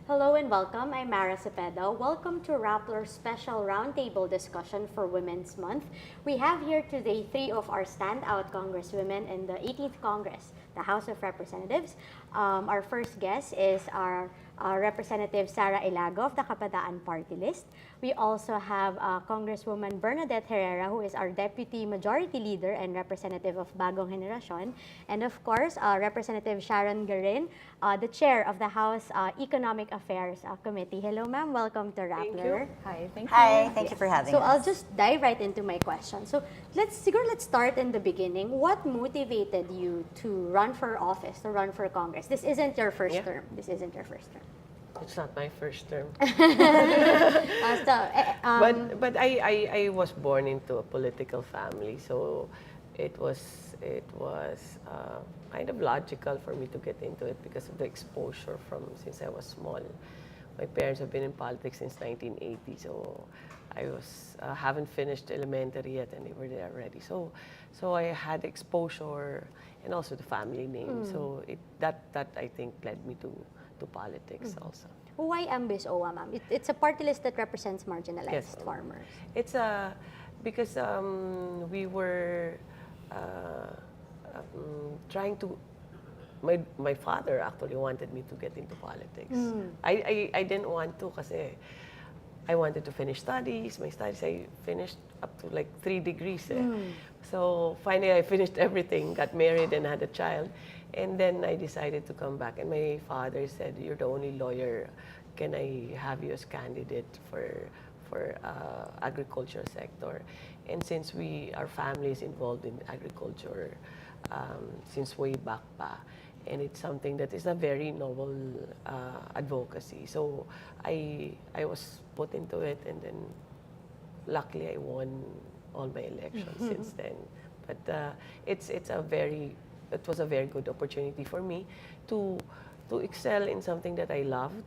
Hello and welcome. I'm Mara Cepeda. Welcome to Rappler's special roundtable discussion for Women's Month. We have here today three of our standout congresswomen in the 18th Congress, the House of Representatives. Our first guest is our Representative Sara Elago of the Kabataan Party List. We also have Congresswoman Bernadette Herrera, who is our Deputy Majority Leader and Representative of Bagong Henerasyon. And of course, Representative Sharon Garin, the Chair of the House Economic Affairs Committee. Hello, ma'am. Welcome to Rappler. Hi, thank you. Hi, thank you for having us. So I'll just dive right into my question. So let's start in the beginning. What motivated you to run for office, to run for Congress? This isn't your first term. This isn't your first term. It's not my first term. But But I was born into a political family, so it was kind of logical for me to get into it because of the exposure from since I was small. My parents have been in politics since 1980, so I haven't finished elementary yet, and they were there already. So I had exposure and also the family name. So that I think led me to politics also. why AAMBIS-OWA, ma'am? It's a party list that represents marginalized farmers. It's because we were trying to. My father actually wanted me to get into politics. I didn't want to kasi I wanted to finish studies. My studies, I finished up to like 3 degrees. So finally, I finished everything, got married, and had a child. And then I decided to come back. And my father said, "You're the only lawyer. Can I have you as candidate for agriculture sector?" And since our family is involved in agriculture since way back pa, and it's something that is a very novel advocacy. So I was put into it, and then luckily I won all my elections since then. But it was a very good opportunity for me to excel in something that I loved,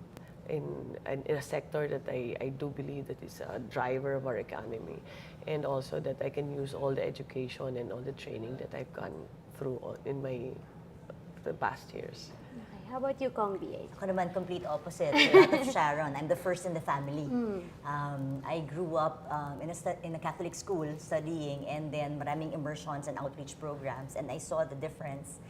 in a sector that I do believe that is a driver of our economy, and also that I can use all the education and all the training that I've gone through in the past years. Okay. How about you, Kong B.A.? Ako naman, complete opposite. That of Sharon. I'm the first in the family. I grew up in a Catholic school studying, and then maraming immersions and outreach programs, and I saw the difference,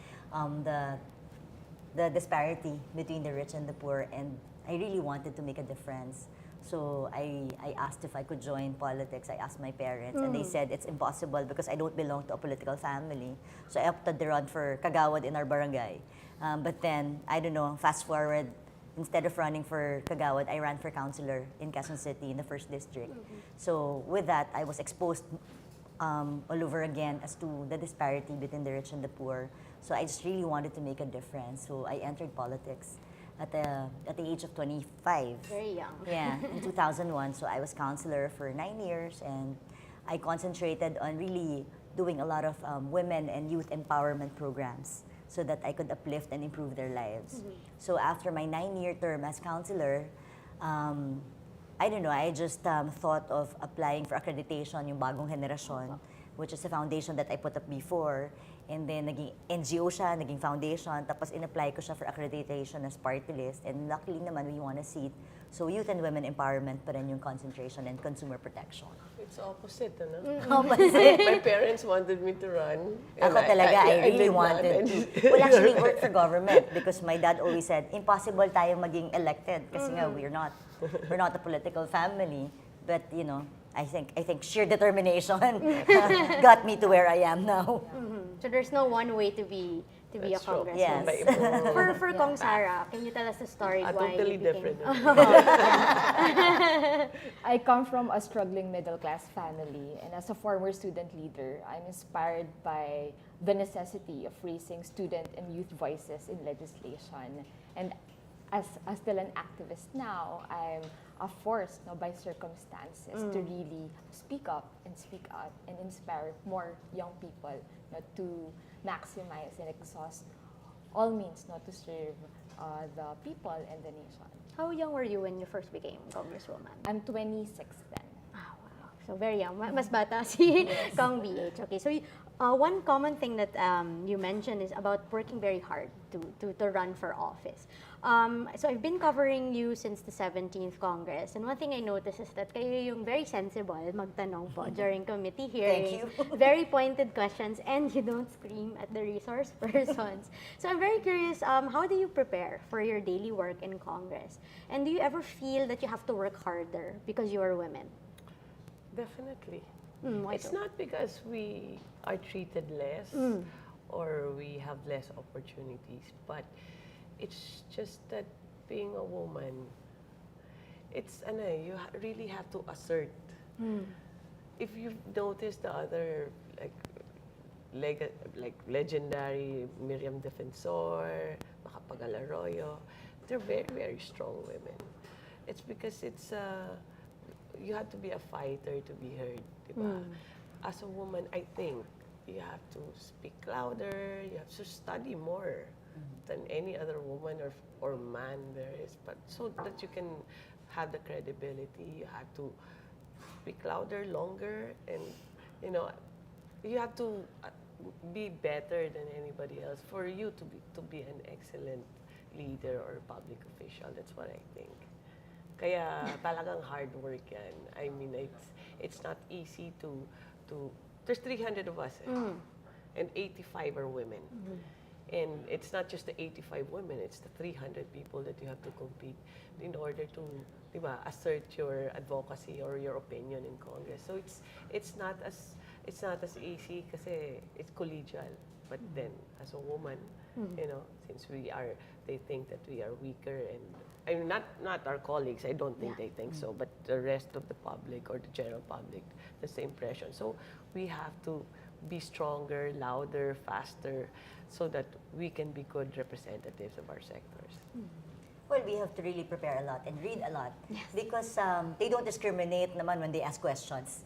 the disparity between the rich and the poor, and I really wanted to make a difference. So I asked if I could join politics. I asked my parents, and they said it's impossible because I don't belong to a political family. So I opted to run for Kagawad in our barangay. But then, I don't know, fast forward, instead of running for Kagawad, I ran for councilor in Quezon City in the 1st district. So with that, I was exposed all over again as to the disparity between the rich and the poor. So I just really wanted to make a difference. So I entered politics at the age of 25. Very young. Yeah, in 2001. So I was councilor for 9 years, and I concentrated on really doing a lot of women and youth empowerment programs so that I could uplift and improve their lives. So after my 9-year term as councilor, I don't know, I just thought of applying for accreditation, yung Bagong Henerasyon, which is a foundation that I put up before. And then naging NGO siya, naging foundation, tapos in-apply ko siya for accreditation as party list. And luckily naman, we won a seat. So youth and women empowerment pa rin yung concentration and consumer protection. It's opposite, ano? Opposite. My parents wanted me to run. Ako talaga, I really wanted to. Well, actually, work for government because my dad always said, impossible tayo maging elected kasi nga we're not a political family. But, you know, I think sheer determination got me to where I am now. So there's no one way to be a congressman. Yes. For Kong Sara, can you tell us the story why Totally you became... different. I come from a struggling middle-class family, and as a former student leader, I'm inspired by the necessity of raising student and youth voices in legislation. And as still an activist now, I'm forced by circumstances to really speak up and speak out and inspire more young people to maximize and exhaust all means to serve the people and the nation. How young were you when you first became congresswoman? I'm 26 then. Oh, wow. So very young. Mas bata si Kong BH. Okay, so one common thing that you mentioned is about working very hard to run for office. So I've been covering you since the 17th Congress, and one thing I noticed is that kayo yung very sensible magtanong po during committee hearings. Thank you. Very pointed questions, and you don't scream at the resource persons. So I'm very curious, how do you prepare for your daily work in Congress? And do you ever feel that you have to work harder because you are women? Definitely. Why It's so? not because we are treated less or we have less opportunities, but it's just that being a woman, it's you really have to assert. If you've noticed the other like legendary Miriam Defensor, Macapagal Arroyo, they're very, very strong women. It's because you have to be a fighter to be heard, diba? As a woman, I think you have to speak louder, you have to study more than any other woman or man there is, but so that you can have the credibility, you have to speak louder, longer, and you have to be better than anybody else for you to be an excellent leader or public official. That's what I think. Kaya talagang hard work yan. I mean, it's not easy to there's 300 of us and 85 are women. And it's not just the 85 women, it's the 300 people that you have to compete in order to, diba, assert your advocacy or your opinion in Congress. So it's not as easy kasi it's collegial. But then as a woman, since they think that we are weaker, and I mean not our colleagues, I don't think they think so, but the rest of the public or the general public, the same impression. So we have to be stronger, louder, faster, so that we can be good representatives of our sectors. Well, we have to really prepare a lot and read a lot because they don't discriminate naman when they ask questions.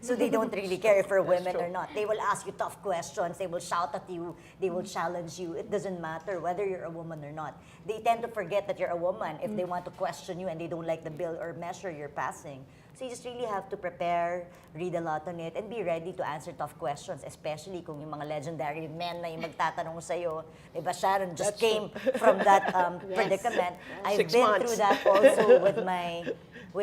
So they don't really care if you're women or not. They will ask you tough questions. They will shout at you. They will challenge you. It doesn't matter whether you're a woman or not. They tend to forget that you're a woman if they want to question you and they don't like the bill or measure you're passing. So you just really have to prepare, read a lot on it, and be ready to answer tough questions, especially kung yung mga legendary men na yung magtatanong sa'yo. Diba, Sharon just came from that predicament. I've 6 been months. through that also with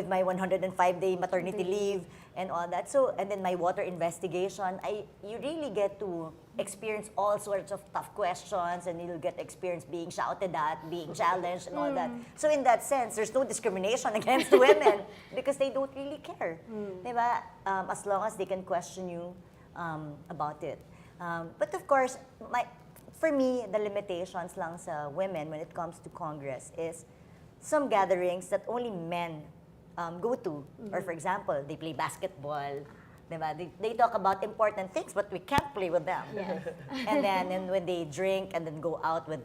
my 105-day maternity leave and all that. So, and then my water investigation, you really get to experience all sorts of tough questions, and you'll get experience being shouted at, being challenged, and all that. So in that sense, there's no discrimination against women because they don't really care. Diba? As long as they can question you about it. But of course, for me, the limitations lang sa women when it comes to Congress is some gatherings that only men go to. Or for example, they play basketball. Diba? They talk about important things, but we can't play with them. Yes. And then when they drink and then go out with,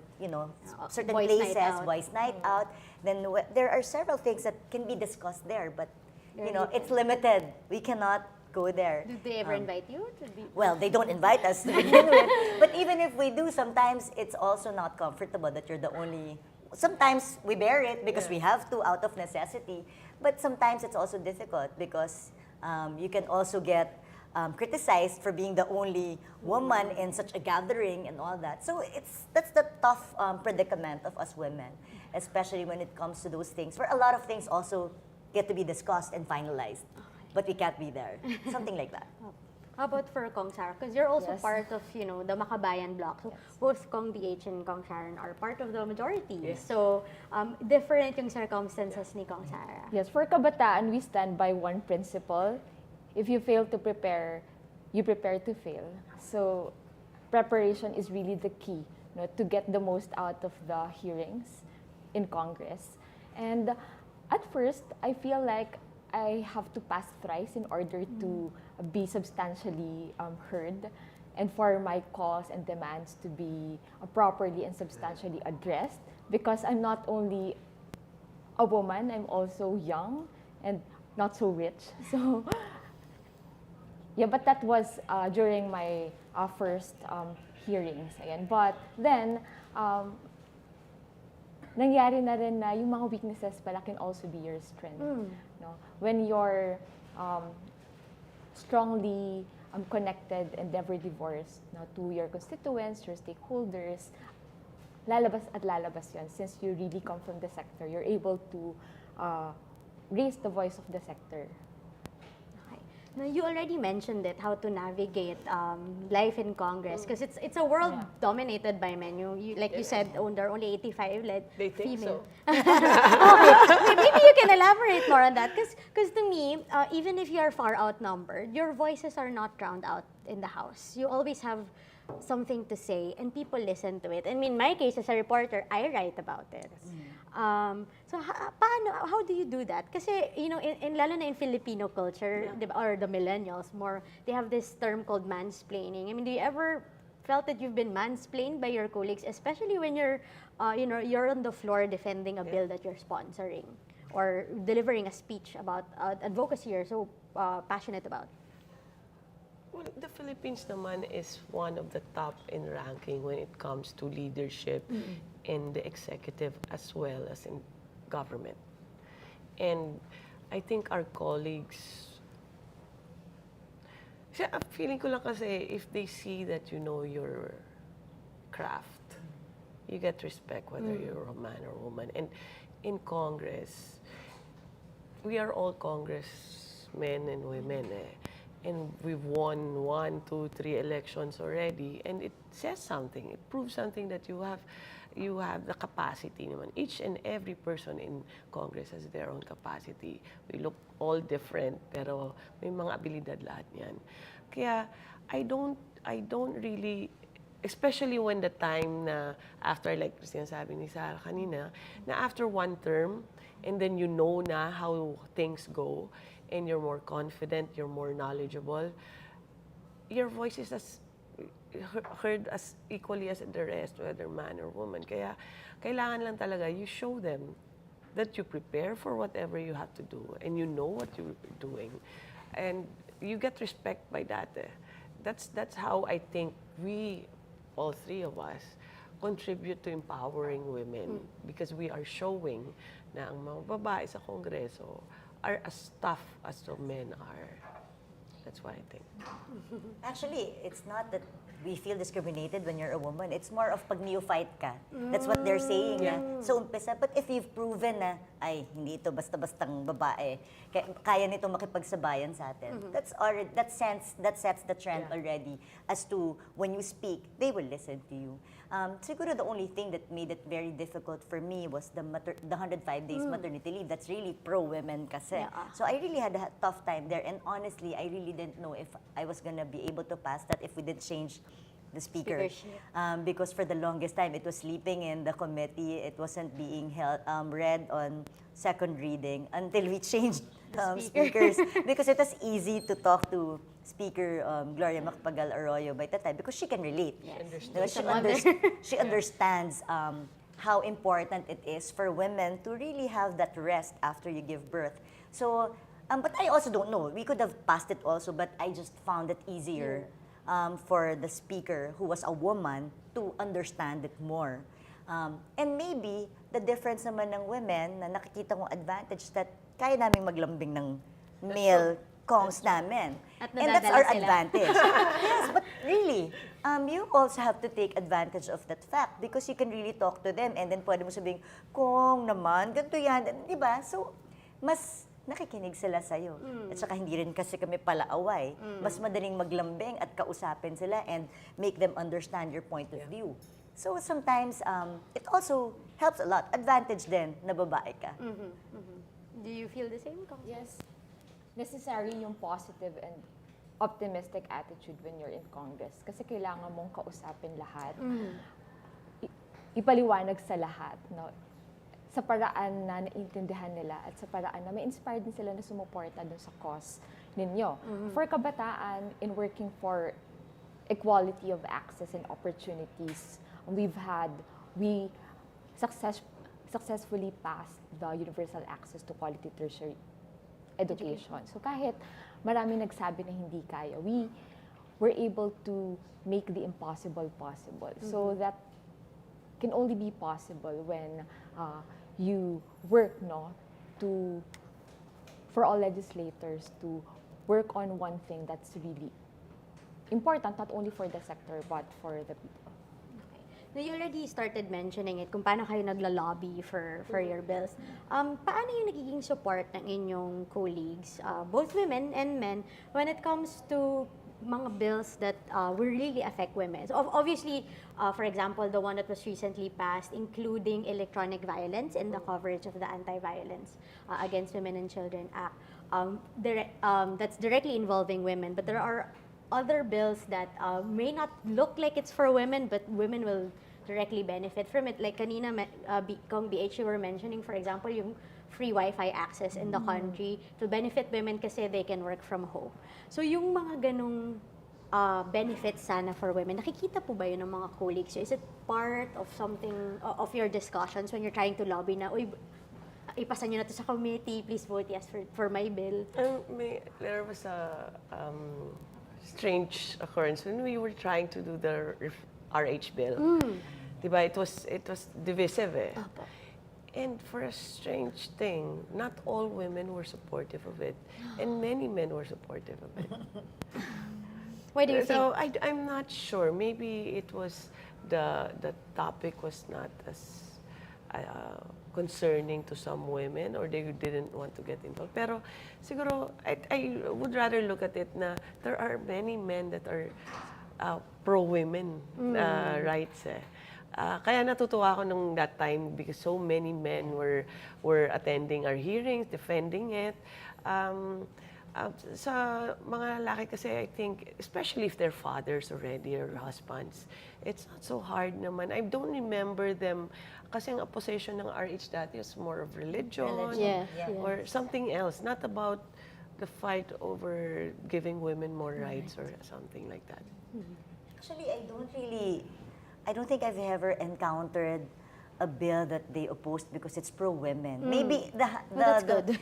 certain Boys' night places, out. boys' night out, then there are several things that can be discussed there, but it's limited. We cannot go there. Do they ever invite you to be? Well, they don't invite us to begin with. But even if we do, sometimes it's also not comfortable that you're the only. Sometimes we bear it because we have to out of necessity. But sometimes it's also difficult because you can also get criticized for being the only woman in such a gathering and all that. So that's the tough predicament of us women, especially when it comes to those things, where a lot of things also get to be discussed and finalized. But we can't be there. Something like that. How about for Kong Sarah? Because you're also Yes. part of, the Makabayan bloc. So both Kong BH and Kong Sharon are part of the majority. Yes. So different yung circumstances ni Kong Sarah. Yes, for Kabataan, we stand by one principle. If you fail to prepare, you prepare to fail. So preparation is really the key, to get the most out of the hearings in Congress. And at first, I feel like I have to pass thrice in order to be substantially heard and for my calls and demands to be properly and substantially addressed, because I'm not only a woman, I'm also young and not so rich. So yeah, but that was during my first hearings. Ayan. But then, nangyari na rin na yung mga weaknesses pala can also be your strength. No? When you're strongly connected and never divorced to your constituents, your stakeholders, lalabas at lalabas yun. Since you really come from the sector, you're able to raise the voice of the sector. Okay. Now, you already mentioned it, how to navigate life in Congress, because it's a world dominated by men. Like you said, there are only 85 They think female. so. Okay, maybe you can elaborate more on that, because to me, even if you are far outnumbered, your voices are not drowned out in the House. You always have something to say, and people listen to it. I mean, in my case, as a reporter, I write about it. So, how do you do that? Kasi, lalo na in Filipino culture, or the millennials, they have this term called mansplaining. I mean, do you ever felt that you've been mansplained by your colleagues, especially when you're on the floor defending a bill that you're sponsoring, or delivering a speech about advocacy you're so passionate about? Well, the Philippines naman is one of the top in ranking when it comes to leadership in the executive as well as in government. And I think our colleagues, feeling ko lang kasi if they see that you know your craft, you get respect whether you're a man or woman. And in Congress, we are all congressmen and women and we've won 1, 2, 3 elections already, and it says something. It proves something that you have the capacity naman. Each and every person in Congress has their own capacity. We look all different, pero may mga abilidad lahat yan. Kaya I don't really, especially when the time na after, like sinasabi ni Sarah kanina, na after one term, and then you know na how things go, and you're more confident, you're more knowledgeable, your voice is as heard as equally as the rest, whether man or woman. Kaya kailangan lang talaga you show them that you prepare for whatever you have to do and you know what you're doing, and you get respect by that. That's how I think we, all three of us, contribute to empowering women because we are showing na ang mga babae sa Kongreso are as tough as the men are. That's what I think. Actually, it's not that we feel discriminated when you're a woman. It's more of pag neophyte ka. That's what they're saying. Yeah. So, umpisa. But if you've proven na, ay, hindi ito basta-bastang babae, kaya nito makipagsabayan sa atin, that sets the trend already as to when you speak, they will listen to you. Siguro the only thing that made it very difficult for me was the 105 days maternity leave. That's really pro-women kasi. Yeah. So I really had a tough time there, and honestly, I really didn't know if I was gonna be able to pass that if we did change the speaker. Because for the longest time, it was sleeping in the committee. It wasn't being read on second reading until we changed speakers. Because it was easy to talk to Speaker Gloria Macapagal Arroyo by that time because she can relate. She understands how important it is for women to really have that rest after you give birth. So, but I also don't know. We could have passed it also, but I just found it easier for the speaker, who was a woman, to understand it more. And maybe the difference naman ng women na nakikita kong advantage that kaya naming maglambing ng male congs namin. And that's our advantage. Yes, but really, you also have to take advantage of that fact because you can really talk to them and then pwede mo sabihin, Kong naman, ganito yan, di ba? So, mas nakikinig sila sa'yo. At saka hindi rin kasi kami palaaway. Mas madaling maglambing at kausapin sila and make them understand your point of view. So sometimes, it also helps a lot. Advantage din na babae ka. Do you feel the same, Kong? Yes. Necessary yung positive and optimistic attitude when you're in Congress. Kasi kailangan mong kausapin lahat. Ipaliwanag sa lahat. No? Sa paraan na naiintindihan nila at sa paraan na may inspired din sila na sumuporta dun sa cause ninyo. For kabataan, in working for equality of access and opportunities, we successfully passed the universal access to quality tertiary education. So kahit maraming nagsabi na hindi kaya, we were able to make the impossible possible. So that can only be possible when you work for all legislators to work on one thing that's really important, not only for the sector, but for the people. Now, you already started mentioning it, kung paano kayo nagla-lobby for your bills. Paano yung nagiging support ng inyong colleagues, both women and men, when it comes to mga bills that will really affect women? So, obviously, for example, the one that was recently passed, including electronic violence in the coverage of the Anti-Violence Against Women and Children Act, that's directly involving women. But there are other bills that may not look like it's for women, but women will directly benefit from it. Like kanina, Kong BH, you were mentioning, for example, yung free Wi-Fi access in the country to benefit women kasi they can work from home. So yung mga ganong benefits sana for women, nakikita po ba yun ng mga colleagues? Is it part of something, of your discussions when you're trying to lobby na, uy, ipasa nyo na to sa committee, please vote yes for my bill? There was a strange occurrence when we were trying to do the RH bill. Diba? It was divisive eh. And for a strange thing, not all women were supportive of it, and many men were supportive of it. Why do you think? So I'm not sure. Maybe it was the topic was not as concerning to some women, or they didn't want to get involved. Pero siguro, I would rather look at it na there are many men that are pro-women rights eh. Kaya natutuwa ako nung that time because so many men were attending our hearings, defending it. Sa mga lalaki kasi, I think, especially if they're fathers already or husbands, it's not so hard naman. I don't remember them, kasi ang opposition ng RH dati is more of religion. Yeah. Or something else, not about the fight over giving women more rights or something like that. Actually, I don't think I've ever encountered a bill that they opposed because it's pro-women. Maybe that's good.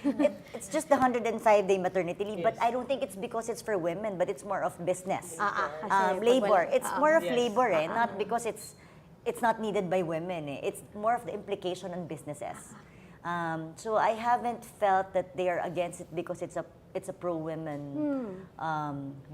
It's just the 105-day maternity leave, but Yes. I don't think it's because it's for women, but it's more of business. Kasi Labor. pag It's more of Yes. labor, not because it's not needed by women. It's more of the implication on businesses. So I haven't felt that they are against it because it's a pro-women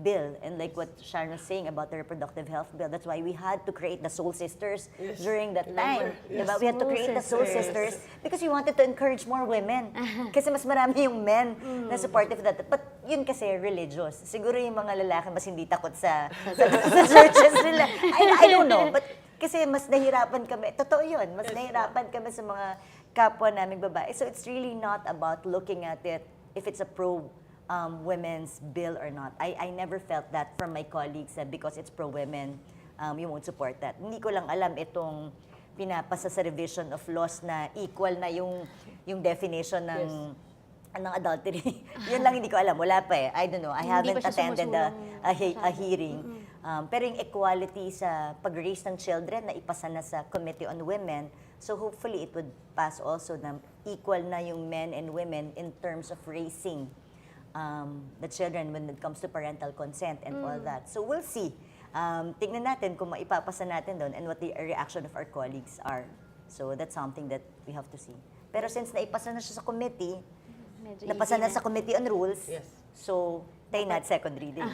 bill. And like what Sharon was saying about the reproductive health bill, that's why we had to create the Soul Sisters during that time. Yes. Diba? We had to create the Soul Sisters because we wanted to encourage more women. Kasi mas marami yung men na supportive that. But yun kasi religious. Siguro yung mga lalaki mas hindi takot sa churches nila. I don't know. But kasi mas nahirapan kami. Totoo yun. Mas nahirapan kami sa mga kapwa naming babae. So it's really not about looking at it if it's a pro-women's bill or not. I never felt that from my colleagues that because it's pro-women, you won't support that. Hindi ko lang alam itong pinapasa sa revision of laws na equal na yung definition ng adultery. Yun lang hindi ko alam. Wala pa eh. I don't know. I haven't pa siya attended a hearing. Pero yung equality sa pag-raise ng children na ipasa na sa Committee on Women, so hopefully it would pass also na equal na yung men and women in terms of raising the children when it comes to parental consent and all that. So we'll see. Tignan natin kung maipapasa natin doon and what the reaction of our colleagues are. So that's something that we have to see. Pero since naipasa na siya sa committee, napasa na sa Committee on Rules, Yes. so tayo na at second reading.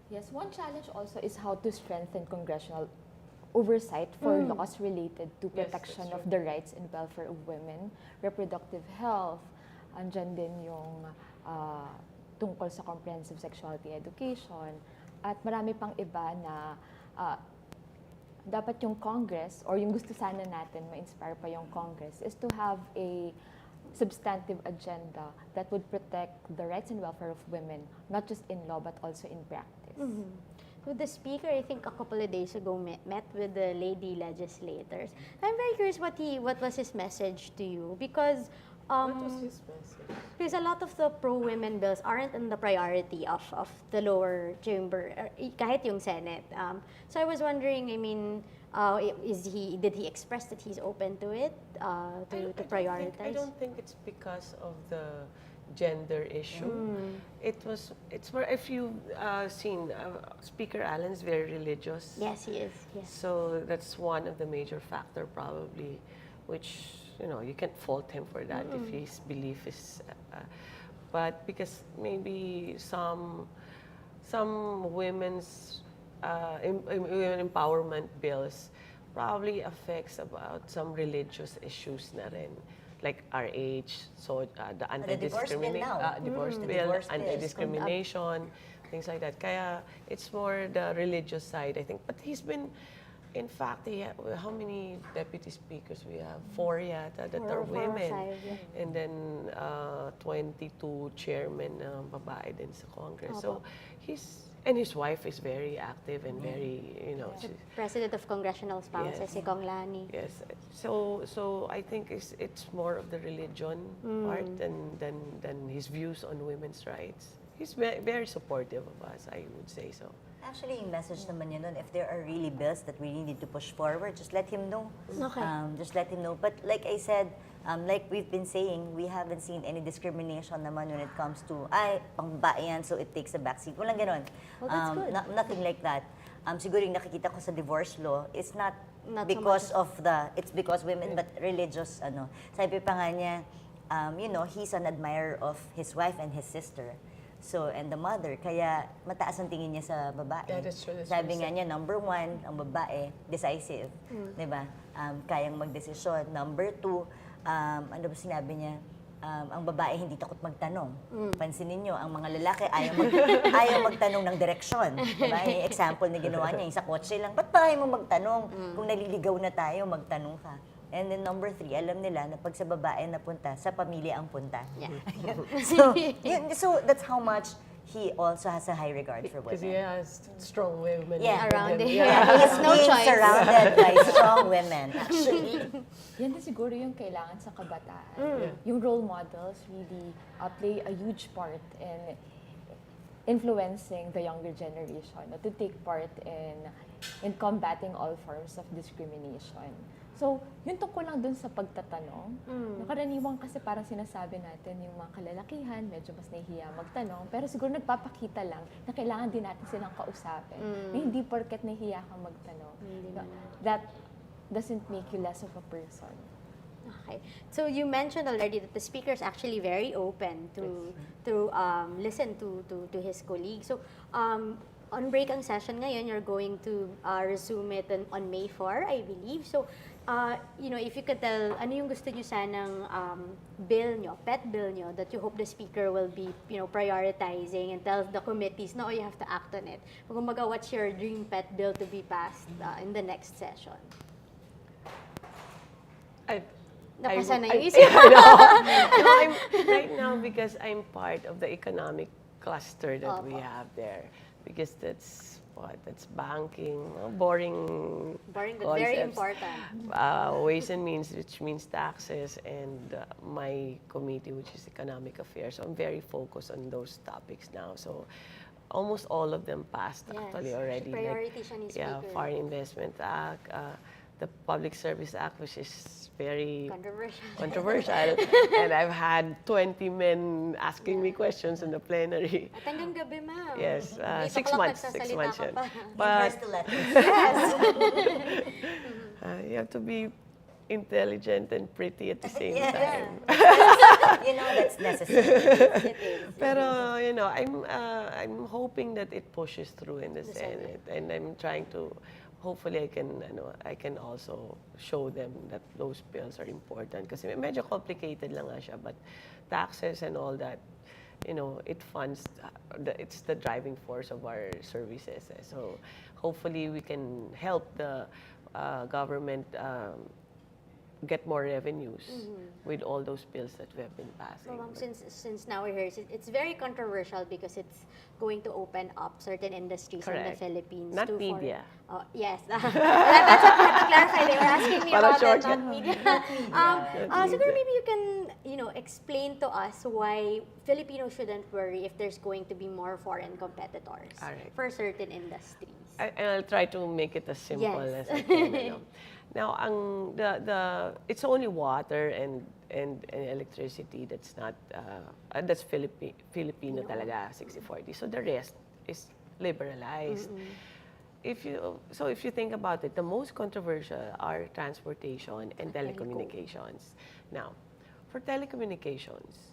Yes, one challenge also is how to strengthen congressional oversight for laws related to protection of the rights and welfare of women, reproductive health, andyan din yung tungkol sa comprehensive sexuality education, at marami pang iba na dapat yung Congress, or yung gusto sana natin ma-inspire pa yung Congress, is to have a substantive agenda that would protect the rights and welfare of women, not just in law but also in practice. So the speaker, I think a couple of days ago, met with the lady legislators. I'm very curious what was his message to you, because What was his message? because a lot of the pro-women bills aren't in the priority of the lower chamber, kahit yung Senate. So I was wondering, I mean, did he express that he's open to it, to prioritize? I don't think it's because of the gender issue. It's more, if you've seen, Speaker Allen's very religious. Yes, he is. Yes. So that's one of the major factor probably, which, you know, you can't fault him for that if his belief is. but because maybe some women's women empowerment bills probably affects about some religious issues na rin. Like our age, so the divorce bill anti-discrimination, now. divorce The bill, divorce bill is anti-discrimination, things like that. Kaya it's more the religious side, I think. But he's been, in fact, how many deputy speakers we have? 4 yata that are Four or women. five, yeah. And then 22 chairmen na babae din sa Congress. So and his wife is very active and very, she's, President of Congressional Spouses, Yes. si Kong Lani. yes. So I think it's more of the religion part than his views on women's rights. He's very supportive of us, I would say so. Actually, yung message naman niya nun, if there are really bills that we really need to push forward, just let him know. Okay. Just let him know. But like I said, like we've been saying, we haven't seen any discrimination naman when it comes to, pang babae yan, so it takes a backseat. Walang ganon. Well, that's good. Nothing like that. Siguro yung nakikita ko sa divorce law, it's not Not so because of it's because women, but religious, Sabi pa nga niya, he's an admirer of his wife and his sister. So, and the mother, kaya mataas ang tingin niya sa babae. That is true. Sabi nga niya, number 1, ang babae, decisive. Diba? Kayang magdesisyon. Number 2, ano ba sinabi niya? Ang babae hindi takot magtanong. Pansinin niyo, ang mga lalaki ayaw magtanong ng direksyon. Diba? Yung example na ginawa niya, yung sa kotse lang, ba't ba ayaw mo magtanong? Kung naliligaw na tayo, magtanong ka. And then number 3, alam nila na pag sa babae napunta, sa pamilya ang punta. Yeah. So that's how much he also has a high regard for Because he women. has strong women. Yeah. Around him. him. Yeah. He's No being choice. surrounded by strong women, actually. Yan din siguro yung kailangan sa kabataan. Yung role models really play a huge part in influencing the younger generation to take part in combating all forms of discrimination. So, yun tungkol lang dun sa pagtatanong. Karaniwan kasi parang sinasabi natin yung mga kalalakihan, medyo mas nahihiya magtanong, pero siguro nagpapakita lang na kailangan din natin silang kausapin. Na hindi porket nahihiya kang magtanong. That doesn't make you less of a person. Okay. So you mentioned already that the speaker is actually very open to listen to his colleagues. So on break ang session ngayon, you're going to resume it on May 4, I believe. So if you could tell, ano yung gusto nyo sanang bill nyo, pet bill nyo, that you hope the speaker will be, prioritizing and tell the committees, no, you have to act on it. Kumbaga, what's your dream pet bill to be passed in the next session? Napasa na yung isip. I'm right now because I'm part of the economic cluster that we have there. Because that's banking, boring Boring but very concepts. important. Ways and means, which means taxes, and my committee, which is economic affairs. So I'm very focused on those topics now. So almost all of them passed actually already. Priority siya ni Yeah, speaker. Foreign Investment Act, the Public Service Act, which is very controversial. And I've had 20 men asking me questions in the plenary. At hanggang gabi, ma'am. Yes, 8 6 o'clock months. 6 nagsasalita months ka yun. pa. But First to let you have to be intelligent and pretty at the same Yeah. time. That's necessary. It is. Pero I'm hoping that it pushes through in the Senate, and I'm trying to. Hopefully, I can also show them that those bills are important. Kasi medyo complicated lang nga siya, but taxes and all that, it funds. It's the driving force of our services. So hopefully, we can help the government get more revenues with all those bills that we have been passing. So, ma'am, since now we're here, it's very controversial because it's going to open up certain industries in the Correct. Philippines. Not to media. Yes. That's what to clarify. They were asking me Parang about short that, not yan. media. Not Siguro media. maybe you can, explain to us why Filipinos shouldn't worry if there's going to be more foreign competitors Alright. for certain industries. And I'll try to make it as simple Yes. as I can. Now, it's only water and electricity that's not that's Filipino talaga 60-40. So the rest is liberalized. If you think about it, the most controversial are transportation and telecommunications. Now, for telecommunications,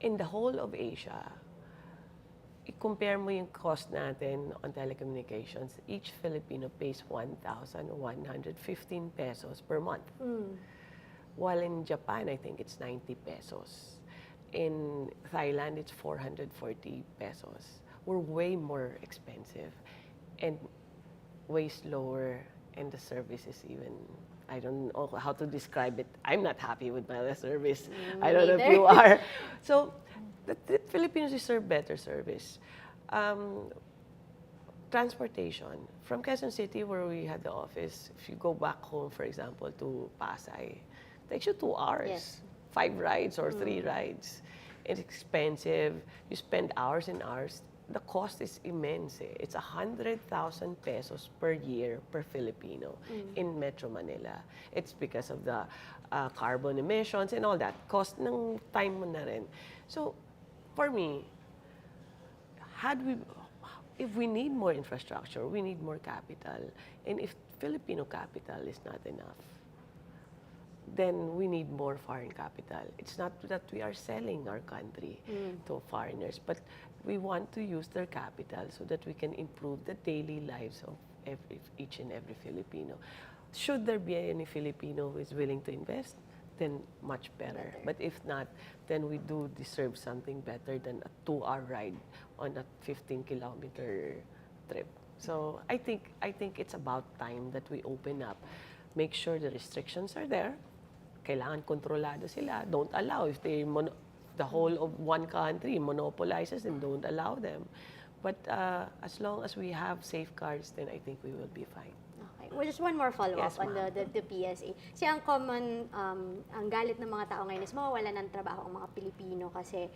in the whole of Asia, i-compare mo yung cost natin on telecommunications, each Filipino pays 1,115 pesos per month. While in Japan, I think it's 90 pesos. In Thailand, it's 440 pesos. We're way more expensive and way slower, and the service is even, I don't know how to describe it. I'm not happy with my service. I don't know if you are. So, the Filipinos deserve better service. Transportation. From Quezon City, where we had the office, if you go back home, for example, to Pasay, it takes you 2 hours. Yes. 5 rides or 3 rides. It's expensive. You spend hours and hours. The cost is immense. It's 100,000 pesos per year per Filipino in Metro Manila. It's because of the carbon emissions and all that. Cost ng time mo na rin. So, for me, if we need more infrastructure, we need more capital. And if Filipino capital is not enough, then we need more foreign capital. It's not that we are selling our country to foreigners, but we want to use their capital so that we can improve the daily lives of each and every Filipino. Should there be any Filipino who is willing to invest, then much better. But if not, then we do deserve something better than a 2-hour ride on a 15-kilometer trip. So I think it's about time that we open up, make sure the restrictions are there. Kailangan kontrolado sila. Don't allow if the whole of one country monopolizes, then don't allow them. But as long as we have safeguards, then I think we will be fine. Okay. Well, just one more follow-up Yes, on the PSA. Kasi ang common, ang galit ng mga tao ngayon is mawawala ng trabaho ang mga Pilipino kasi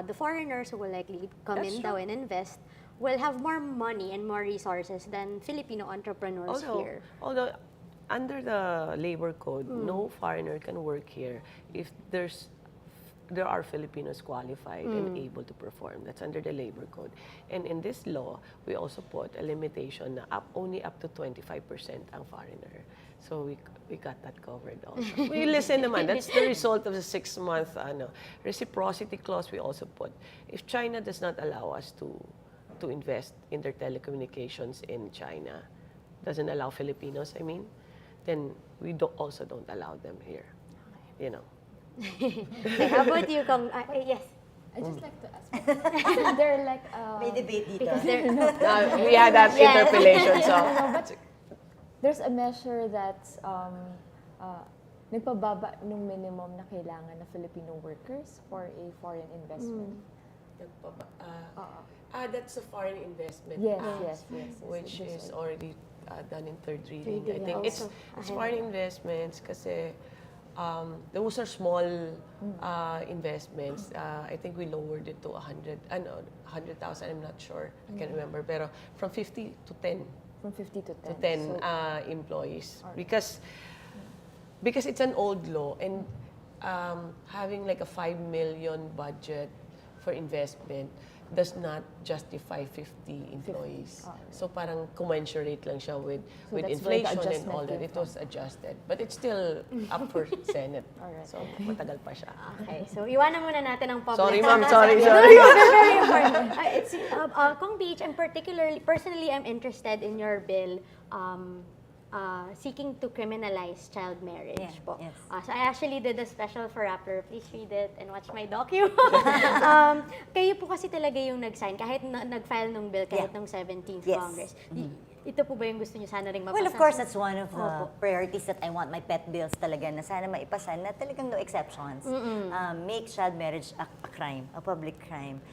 the foreigners who will likely come That's in true. daw and invest will have more money and more resources than Filipino entrepreneurs here. Although under the labor code, no foreigner can work here if there are Filipinos qualified and able to perform. That's under the labor code. And in this law, we also put a limitation na only up to 25% ang foreigner. So we got that covered also. We listen naman. That's the result of the 6-month reciprocity clause we also put. If China does not allow us to invest in their telecommunications in China, doesn't allow Filipinos, then we also don't allow them here. You know. Okay, how about you, Kong? Yes. I'd just like to ask, isn't there like May debate dito. Because there, We had that interpellation, so. but there's a measure that's nagpababa nung minimum na kailangan na Filipino workers for a foreign investment. That's a foreign investment Yes, act, yes. which This is already done in third reading. I think also it's ahead. foreign investments kasi those are small investments. I think we lowered it to 100,000. I'm not sure. I can't remember. Pero from 50 to 10 From 50 to 10. to 10 So, employees Alright. because it's an old law, and having like a 5 million budget for investment does not justify 50 employees. Alright. So parang commensurate lang siya with So that's where the inflation and adjustment all that. came It was adjusted. But it's still up for Senate. Alright. So matagal pa siya. okay, so iwanan muna natin ang public. Sorry, ma'am. No, Sorry. very important. It's Kong Beach, and personally, I'm interested in your bill seeking to criminalize child marriage Yeah, po. yes. So I actually did a special for Rappler. Please read it and watch my docu. Kayo po kasi talaga yung nag-sign kahit nag-file nung bill kahit Yeah. nung 17th Yes. Congress. Ito po ba yung gusto niyo sana ring mapasa? Well, of course, that's one of the Opo. priorities that I want my pet bills talaga na sana maipasa na talagang no exceptions. Make child marriage a crime, a public crime.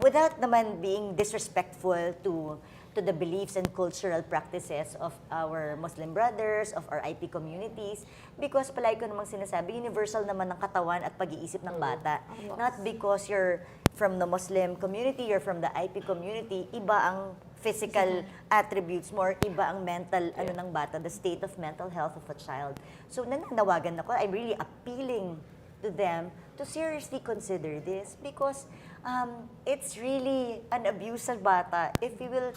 Without naman being disrespectful to the beliefs and cultural practices of our Muslim brothers, of our IP communities, because palagi ko namang sinasabi, universal naman ng katawan at pag-iisip ng bata. Not because you're from the Muslim community, you're from the IP community, iba ang physical attributes mo, or iba ang mental ng bata, the state of mental health of a child. So nananawagan ako, I'm really appealing to them to seriously consider this because it's really an abuse sa bata if we will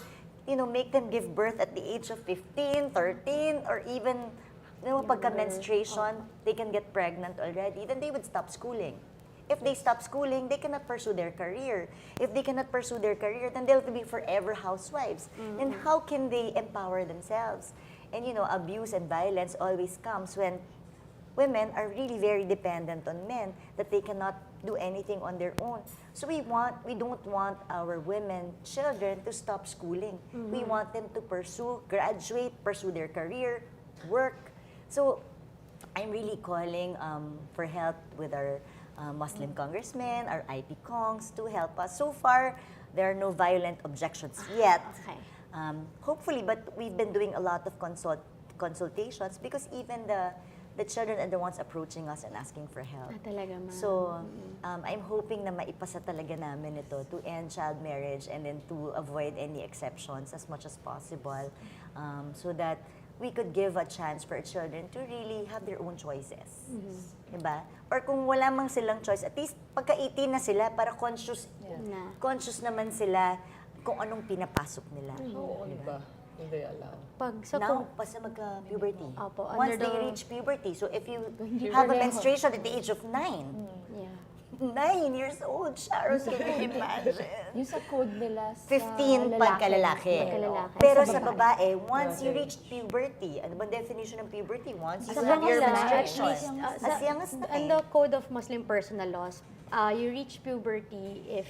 make them give birth at the age of 15, 13, or even pagka menstruation, they can get pregnant already, then they would stop schooling. If they stop schooling, they cannot pursue their career. If they cannot pursue their career, then they'll be forever housewives. And how can they empower themselves? And abuse and violence always comes when women are really very dependent on men, that they cannot do anything on their own. So we don't want our women, children, to stop schooling. We want them to graduate, pursue their career, work. So I'm really calling for help with our Muslim congressmen, our IP Congs, to help us. So far, there are no violent objections yet. Okay. Hopefully, but we've been doing a lot of consultations, because even the children are the ones approaching us and asking for help. Talaga, ma'am. So, I'm hoping na maipasa talaga namin ito to end child marriage and then to avoid any exceptions as much as possible, so that we could give a chance for children to really have their own choices. Diba? Or kung wala mang silang choice, at least pagka 18 na sila, para conscious naman sila kung anong pinapasok nila. Oo, diba? Hindi allow. Now, basta magka-puberty. Opo, Once under they the- reach puberty, so if you have a menstruation at the age of 9, Yeah. 9 years old, Sharon, can you imagine? Yung sa code nila sa 15 pagkalalaki. Pagkalalaki. Pero Sa sa babae, once you reach puberty, ano ba definition ng puberty? Once you Sa have your kanila, menstruation. at least, As young as in 9. the Code of Muslim Personal Laws, you reach puberty if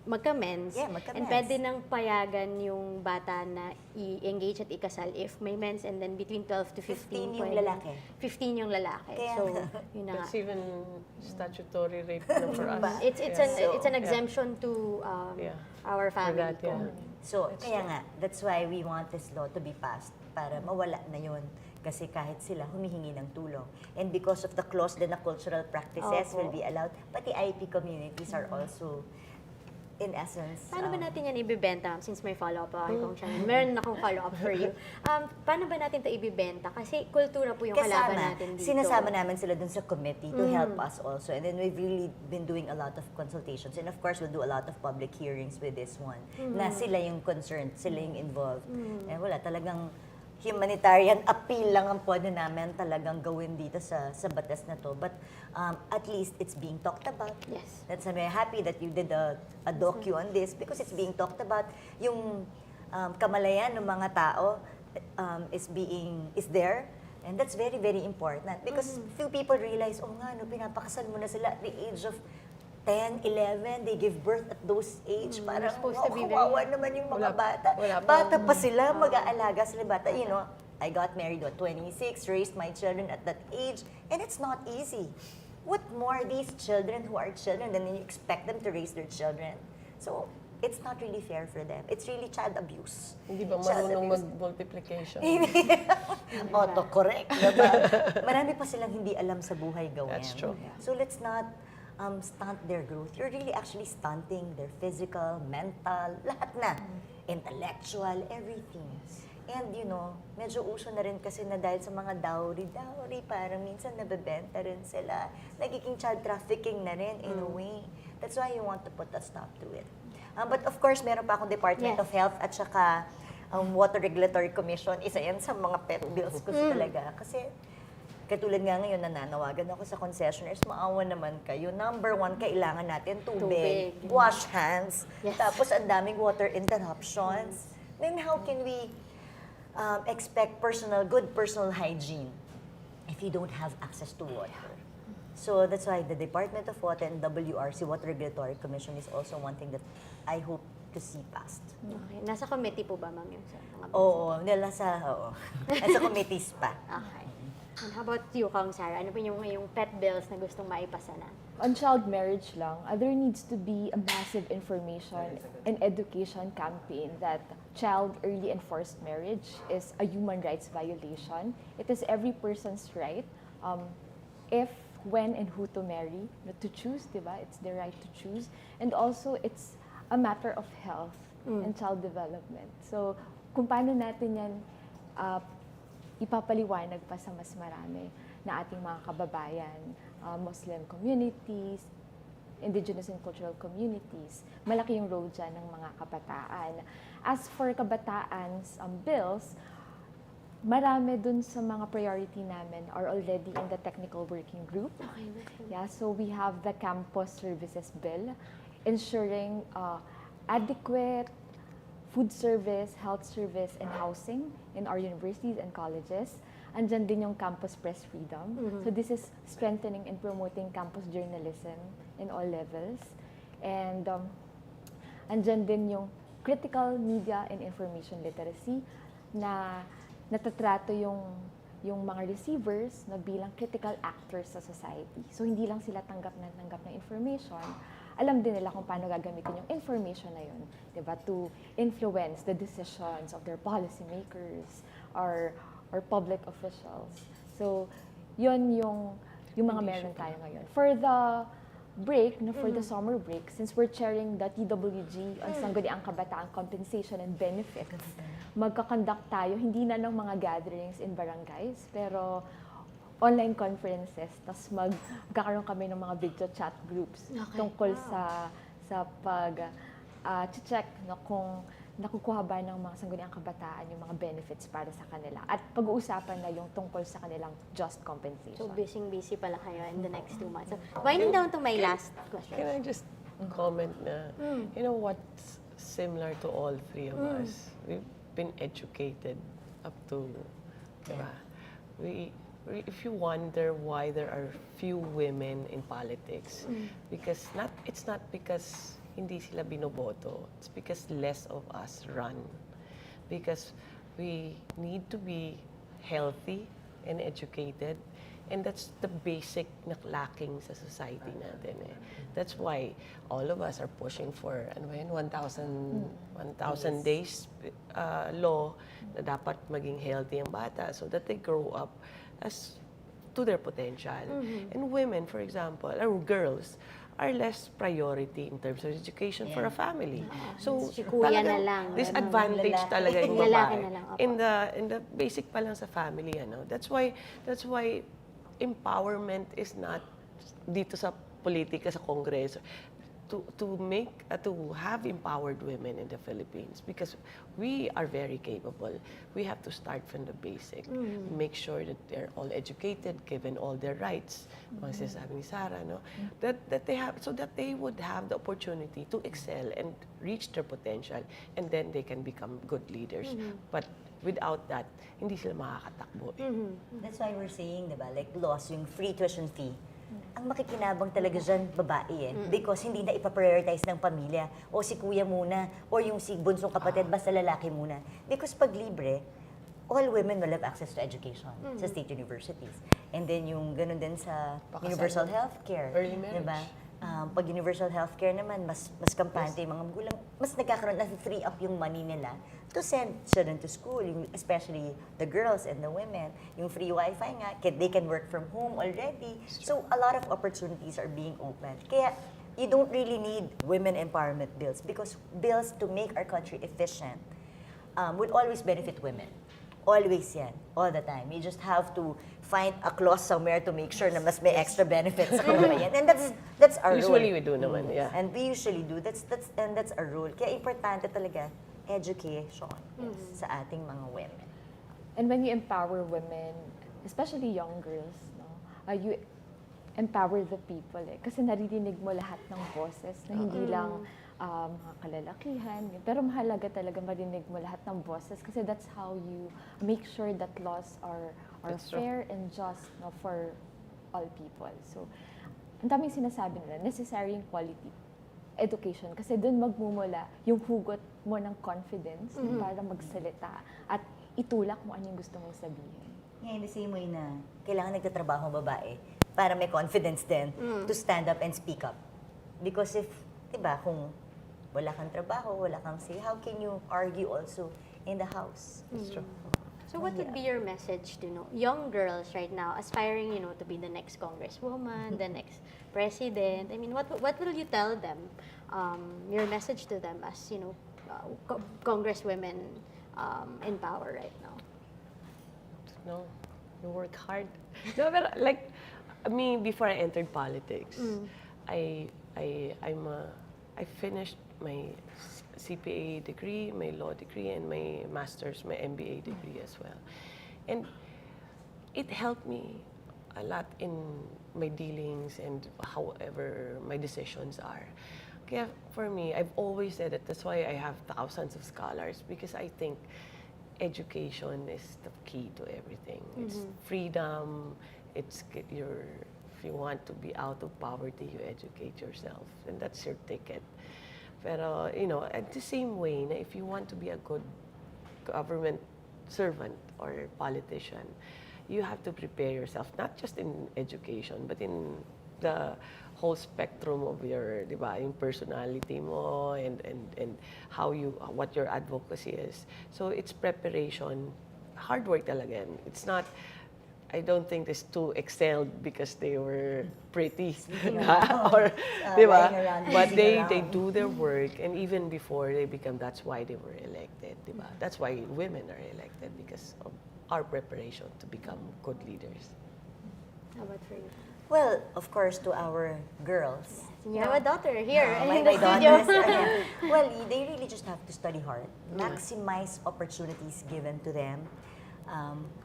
magka-mens. Yeah, magka-mens. And pwede nang payagan yung bata na i-engage at ikasal if may mens, and then between 12 to 15. 15 yung pwede. lalaki. 15 yung lalaki. Kaya So, nga. yun na nga. That's even statutory rape na for us. It's Yeah. an exemption to Yeah. our family that, yeah. code. So, kaya nga, that's why we want this law to be passed, para mawala na yun. Kasi kahit sila humihingi ng tulong. And because of the clause na cultural practices Opo. will be allowed, pati IP communities are also, in essence, Paano ba natin yan ibibenta? Since may follow-up ako kay Kong Sharon. Meron akong follow-up for you. Paano ba natin ito ibibenta? Kasi kultura po yung kalaban natin dito. sinasama namin sila dun sa committee to help us also. And then we've really been doing a lot of consultations. And of course, we'll do a lot of public hearings with this one. Na sila yung concerned, sila yung involved. Eh wala, talagang humanitarian appeal lang ang pwede namin talagang gawin dito sa batas na to. But at least it's being talked about. Yes. That's I'm very happy that you did a docu on this, because it's being talked about. Yung kamalayan ng mga tao is there. And that's very, very important. Because few people realize, oh nga, no, pinapakasal mo na sila at the age of 10, 11, they give birth at those age. Parang, supposed to be kawawa naman yung mga bata. wala pa. Bata pa sila, mag-aalaga sila bata. You know, I got married at 26, raised my children at that age, and it's not easy. What more these children who are children, then you expect them to raise their children? So, it's not really fair for them. It's really child abuse. Hindi ba Child marunong abuse. mag-multiplication? Autocorrect, diba? Marami pa silang hindi alam sa buhay gawin. That's true. So let's not stunt their growth. You're really actually stunting their physical, mental, lahat na. Intellectual, everything. And you know, medyo uso na rin kasi na dahil sa mga dowry, parang minsan nabebenta rin sila. Nagiging child trafficking na rin in a way. That's why you want to put a stop to it. But of course, meron pa akong Department Yes. of Health at saka Water Regulatory Commission. Isa yan sa mga pet bills ko talaga. Kasi katulad nga ngayon, nananawagan ako sa concessionaires, maawa naman kayo. Number 1, kailangan natin tubig. Tubig. Wash hands. Yes. Tapos ang daming water interruptions. Then how can we expect good personal hygiene if you don't have access to water? So that's why the Department of Water and WRC, Water Regulatory Commission, is also one thing that I hope to see passed. Okay. Nasa committee po ba, ma'am, yung sa mga Oo, nasa committees pa. Okay. And how about you, Kong Sarah? Ano po yung pet bills na gustong maipasa na? On child marriage lang, there needs to be a massive information and education campaign that child early and forced marriage is a human rights violation. It is every person's right. If, when, and who to marry, to choose, diba? It's their right to choose. And also, it's a matter of health and child development. So, kung paano natin yan ipapaliwanag pa sa mas marami na ating mga kababayan, Muslim communities, indigenous and cultural communities, malaki yung role dyan ng mga kabataan. As for kabataan's bills, marami dun sa mga priority namin are already in the technical working group. Okay, that's good. Yeah, so we have the campus services bill, ensuring adequate food service, health service, and housing in our universities and colleges. Andyan din yung campus press freedom. So this is strengthening and promoting campus journalism in all levels. And andyan din yung critical media and information literacy na natatrato yung mga receivers na bilang critical actors sa society. So hindi lang sila tanggap ng information, alam din nila kung paano gagamitin yung information na yun, diba? To influence the decisions of their policymakers or public officials. So yun yung mga meron tayo ngayon. For the break, for the summer break, since we're chairing the TWG on Sangguniang Kabataan Compensation and Benefits, magkakonduct tayo, hindi na ng mga gatherings in barangays, pero online conferences, tapos magkakaroon kami ng mga video chat groups tungkol sa check no, kung nakukuha ba ng mga sangguniang kabataan yung mga benefits para sa kanila. At pag-uusapan na yung tungkol sa kanilang just compensation. So, busy pala kayo in the next 2 months. So, winding down to my last question. Can I just comment na, you know what's similar to all three of us? We've been educated up to, diba? If you wonder why there are few women in politics, because it's not because hindi sila binoboto. It's because less of us run. Because we need to be healthy and educated. And that's the basic na lacking sa society natin. That's why all of us are pushing for 1,000 days law na dapat maging healthy ang bata so that they grow up as to their potential. And women, for example, or girls, are less priority in terms of education for a family. So, Si kuya na talagang lang. disadvantage talaga yung Lalaki babae. na lang, opo. In the basic pa lang sa family, ano. That's why empowerment is not dito sa politika, sa Kongreso. To have empowered women in the Philippines, because we are very capable. We have to start from the basic. Make sure that they're all educated, given all their rights. Mga sinasabi ni Sarah, no? That they have, so that they would have the opportunity to excel and reach their potential, and then they can become good leaders. But without that, hindi sila makakatakbo. That's why we're saying, diba, like laws, yung free tuition fee, ang makikinabang talaga dyan, babae Because hindi na ipaprioritize ng pamilya. O si kuya muna, o yung si bunsong kapatid, basta lalaki muna. Because pag libre, all women will have access to education sa state universities. And then yung ganun din sa universal healthcare. Early marriage. Diba? Pag universal healthcare naman, mas kampante yung mga magulang, mas nagkakaroon, na-free up yung money nila to send children to school, especially the girls and the women. Yung free wifi nga, they can work from home already. So a lot of opportunities are being opened. Kaya you don't really need women empowerment bills because bills to make our country efficient would always benefit women. Always yan. All the time. You just have to find a clause somewhere to make sure na mas may extra benefits sa kababayan. And that's our rule. Usually we do naman, yeah. And we usually do. That's our rule. Kaya importante talaga education sa ating mga women. And when you empower women, especially young girls, no, you empower the people kasi naririnig mo lahat ng boses na hindi lang mga kalalakihan. Pero mahalaga talaga marinig mo lahat ng boses kasi that's how you make sure that laws are fair and just no, for all people. So, ang daming sinasabi nila, necessary yung quality education kasi doon magmumula yung hugot mo ng confidence para magsalita at itulak mo ano yung gusto mong sabihin. Yeah, in the same way na kailangan nagtatrabaho ang babae para may confidence din to stand up and speak up. Because if, diba, kung wala kang trabaho, wala kang say, how can you argue also in the house? That's true. So what would be your message to young girls right now aspiring, to be the next congresswoman, the next president? I mean, what will you tell them? Your message to them as congresswomen in power right now? No, you work hard. No, but like me, before I entered politics, I finished my CPA degree, my law degree, and my master's, my MBA degree as well. And it helped me a lot in my dealings and however my decisions are. Kaya for me, I've always said it. That's why I have thousands of scholars, because I think education is the key to everything. It's freedom. If you want to be out of poverty, you educate yourself, and that's your ticket. Pero, at the same way, na if you want to be a good government servant or politician, you have to prepare yourself, not just in education, but in the whole spectrum of your, di ba, yung personality mo and what your advocacy is. So it's preparation, hard work talaga. It's not, I don't think this two excelled because they were pretty, or, di ba? But they do their work, and even before they become, that's why they were elected, di ba? That's why women are elected, because of our preparation to become good leaders. How about for you? Well, of course, to our girls. You have a daughter here My in the studio. daughters, well, they really just have to study hard, maximize opportunities given to them,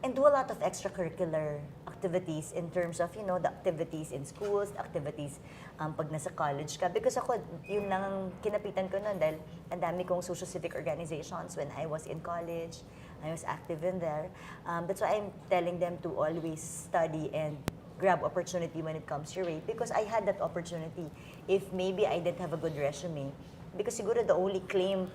and do a lot of extracurricular activities in terms of, the activities in schools, the activities pag nasa college ka. Because ako, yun lang ang kinapitan ko noon dahil ang dami kong social civic organizations when I was in college. I was active in there. That's why I'm telling them to always study and grab opportunity when it comes your way, because I had that opportunity. If maybe I didn't have a good resume, because siguro the only claim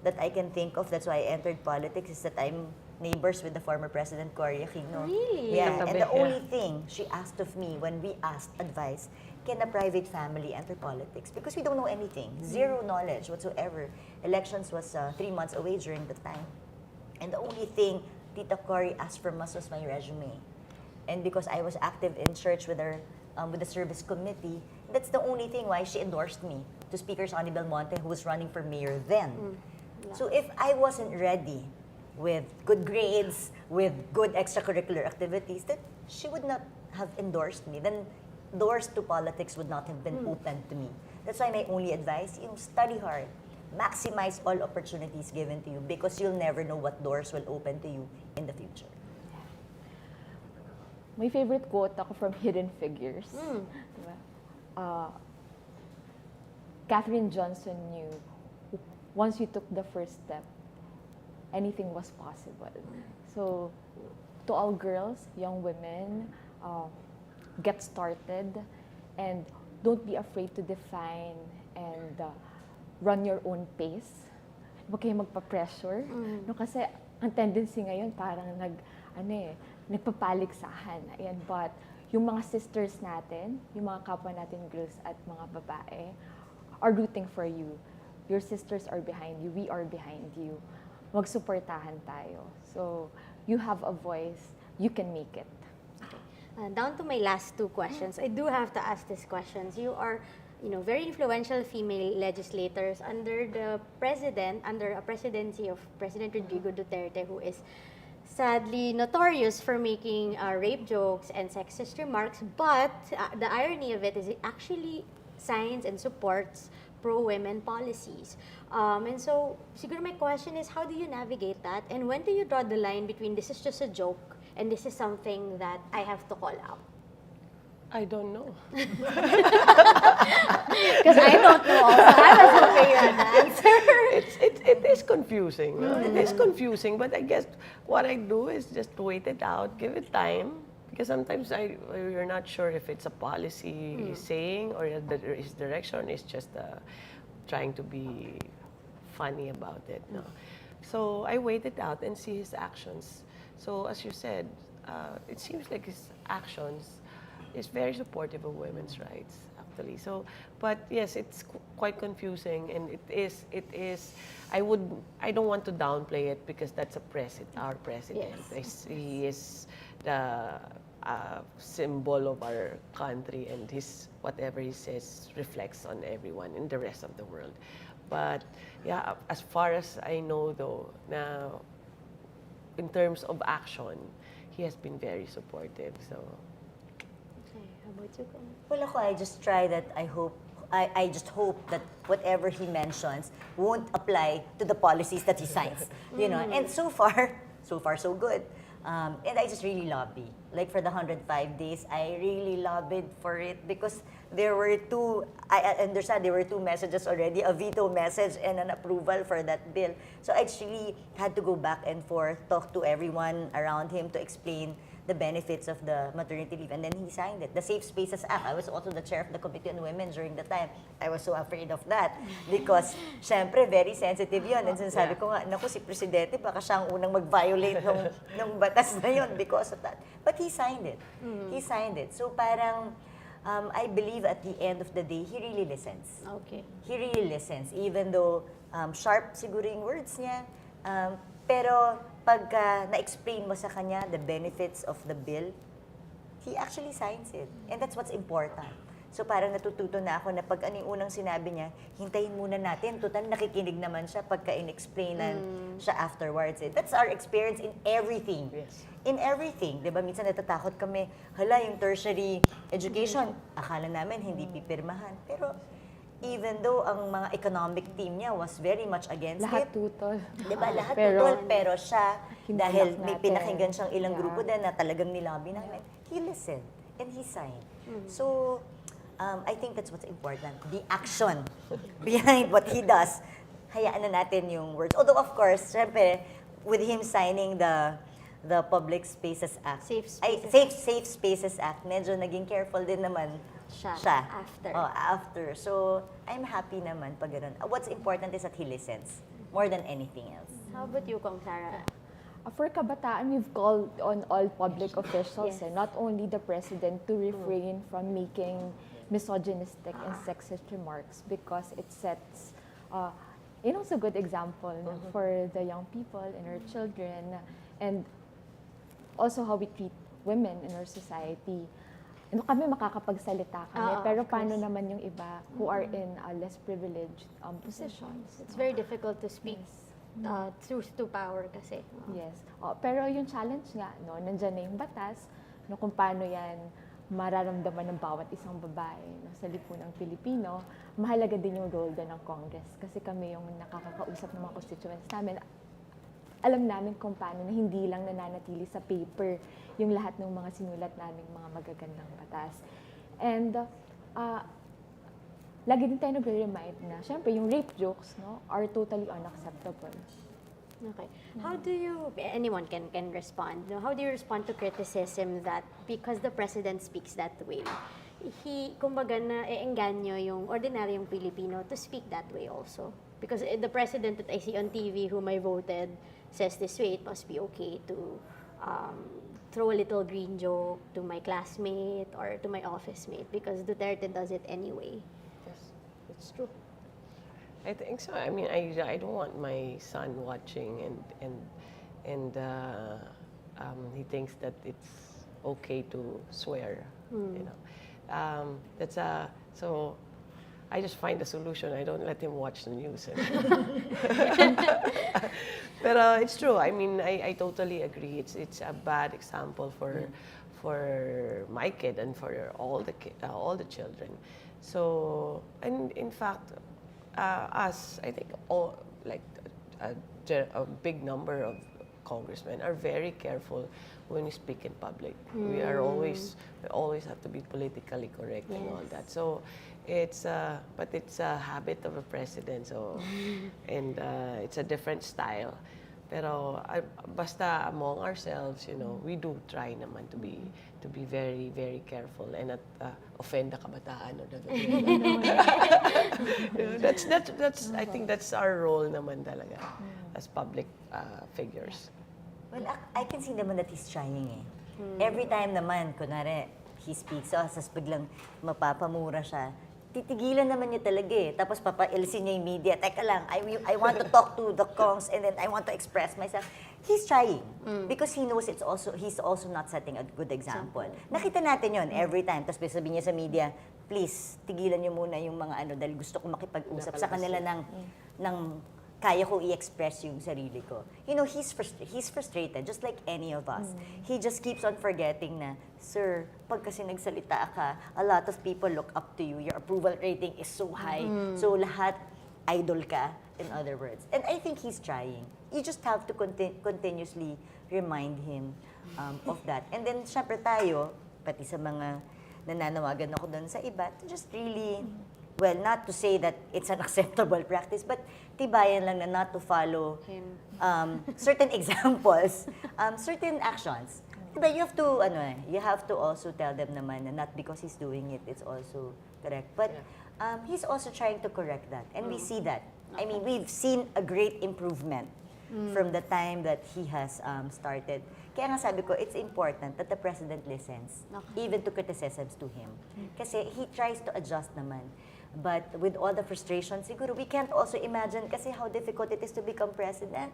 that I can think of, that's why I entered politics, is that I'm neighbors with the former President Cory Aquino. Really? Yeah, and the only thing she asked of me when we asked advice, can a private family enter politics? Because we don't know anything, zero knowledge whatsoever. Elections was 3 months away during the time. And the only thing Tita Cory asked from us was my resume. And because I was active in church with her, with the service committee, that's the only thing why she endorsed me to Speaker Sonny Belmonte, who was running for mayor then. So if I wasn't ready with good grades, with good extracurricular activities, that she would not have endorsed me. Then doors to politics would not have been opened to me. That's why my only advice, study hard. Maximize all opportunities given to you, because you'll never know what doors will open to you in the future. My favorite quote ako from Hidden Figures. Diba? Katherine Johnson knew, once you took the first step, anything was possible. So, to all girls, young women, get started and don't be afraid to define and run your own pace. Huwag kayong magpa-pressure. No, kasi ang tendency ngayon parang nagpapaligsahan. Ayan, but yung mga sisters natin, yung mga kapwa natin girls at mga babae, are rooting for you. Your sisters are behind you. We are behind you. Magsuportahan tayo. So, you have a voice. You can make it. Down to my last two questions. I do have to ask these questions. You are, very influential female legislators under a presidency of President Rodrigo Duterte, who is sadly notorious for making rape jokes and sexist remarks. But the irony of it is it actually signs and supports pro-women policies. And so, siguro my question is, how do you navigate that? And when do you draw the line between this is just a joke and this is something that I have to call out? I don't know. Because I don't know also. I was hoping you had the answer. It is confusing. No? It is confusing, but I guess what I do is just wait it out, give it time. Because sometimes you're not sure if it's a policy he's saying or his direction is just trying to be funny about it. No? So I wait it out and see his actions. So as you said, it seems like his actions is very supportive of women's rights, actually. So, but yes, it's quite confusing, and it is. I don't want to downplay it because that's our president. Yes. He is the symbol of our country, and whatever he says reflects on everyone in the rest of the world. But yeah, as far as I know, though, now in terms of action, he has been very supportive. So. How about you? Well, ako, I just try that. I just hope that whatever he mentions won't apply to the policies that he signs. And so far so good. And I just really lobby. Like for the 105 days, I really lobbied for it because there were I understand there were two messages already, a veto message and an approval for that bill. So I just really had to go back and forth, talk to everyone around him to explain the benefits of the maternity leave, and then he signed it. The Safe Spaces Act, I was also the chair of the Committee on Women during the time. I was so afraid of that because, syempre, very sensitive yun. And sinasabi ko nga, naku, si Presidente, baka siya ang unang mag-violate ng batas na yun because of that. But he signed it. He signed it. So parang, I believe at the end of the day, he really listens. Okay. He really listens, even though sharp siguro yung words niya. Pero pagka na-explain mo sa kanya the benefits of the bill, he actually signs it. And that's what's important. So parang natututo na ako na pag ano yung unang sinabi niya, hintayin muna natin. Total, nakikinig naman siya pagka in-explainan siya afterwards. That's our experience in everything. Yes. In everything. Diba? Minsan natatakot kami, hala, yung tertiary education, akala namin hindi pipirmahan. Pero even though ang mga economic team niya was very much against Lahat it. tutol. Diba? Lahat Pero, tutol. Pero siya, kinulak dahil may natin. pinakinggan siyang ilang Yeah. grupo din na talagang nilabi namin, he listened and he signed. So, I think that's what's important. The action behind what he does. Hayaan na natin yung words. Although, of course, syempre, with him signing the Public Spaces Act. Safe Spaces Act. Medyo naging careful din naman siya. After. Oh, after. So, I'm happy naman pag ganun. What's important is that he listens more than anything else. How about you, Kong Sarah? For Kabataan, we've called on all public officials, Yes. not only the President, to refrain from making misogynistic and sexist remarks because it sets, it's a good example for the young people and our children, and also how we treat women in our society. Kami makakapagsalita kami, pero of paano course. naman yung iba who are in less privileged positions? It's very difficult to speak truth to power kasi. Yes. Pero yung challenge nga, nandyan na yung batas, kung paano yan mararamdaman ng bawat isang babae sa lipunang Pilipino, mahalaga din yung role doon ng Congress. Kasi kami yung nakakakausap ng mga constituents namin. Alam namin kung paano na hindi lang nananatili sa paper yung lahat ng mga sinulat naming mga magagandang batas. And lagi din tayo nagre-remind na, syempre, yung rape jokes are totally unacceptable. Okay. How do you, anyone can respond, how do you respond to criticism that because the President speaks that way, kumbaga na-engganyo yung ordinaryong Pilipino to speak that way also? Because the President that I see on TV whom I voted says this way, it must be okay to throw a little green joke to my classmate or to my office mate because Duterte does it anyway. Yes, it's true. I think so. I mean, I don't want my son watching and he thinks that it's okay to swear. You know, so. I just find a solution. I don't let him watch the news. But it's true. I mean, I totally agree. It's a bad example for my kid and for all the children. So, and in fact, us, I think, all like a big number of congressmen are very careful when we speak in public. We always have to be politically correct and all that. So but it's a habit of a president. So and it's a different style. Pero basta among ourselves, we do try naman to be very, very careful and not offend the kabataan or that's I think that's our role naman talaga as public figures. Well, I can see naman that he's trying eh. Every time naman, kunwari, he speaks, tapos biglang mapapamura siya, titigilan naman niya talaga eh. Tapos papailisin niya yung media, teka lang, I want to talk to the Kongs and then I want to express myself. He's trying because he knows he's also not setting a good example. Nakita natin yon every time. Tapos sabihin niya sa media, please, tigilan niyo muna yung mga dahil gusto ko makipag-usap sa kanila ng kaya ko i-express yung sarili ko. He's frustrated, just like any of us. He just keeps on forgetting na, sir, pag kasi nagsalita ka, a lot of people look up to you. Your approval rating is so high. So lahat, idol ka, in other words. And I think he's trying. You just have to continuously remind him of that. And then, syempre tayo, pati sa mga nananawagan ako doon sa iba, to just really, well, not to say that it's an acceptable practice, but tibayan lang na not to follow certain examples, certain actions. But you have to, you have to also tell them naman na not because he's doing it, it's also correct. But he's also trying to correct that. And we see that. I mean, we've seen a great improvement from the time that he has started. Kaya nga sabi ko, it's important that the President listens, even to criticisms to him. Kasi he tries to adjust naman. But with all the frustration, siguro we can't also imagine kasi how difficult it is to become president.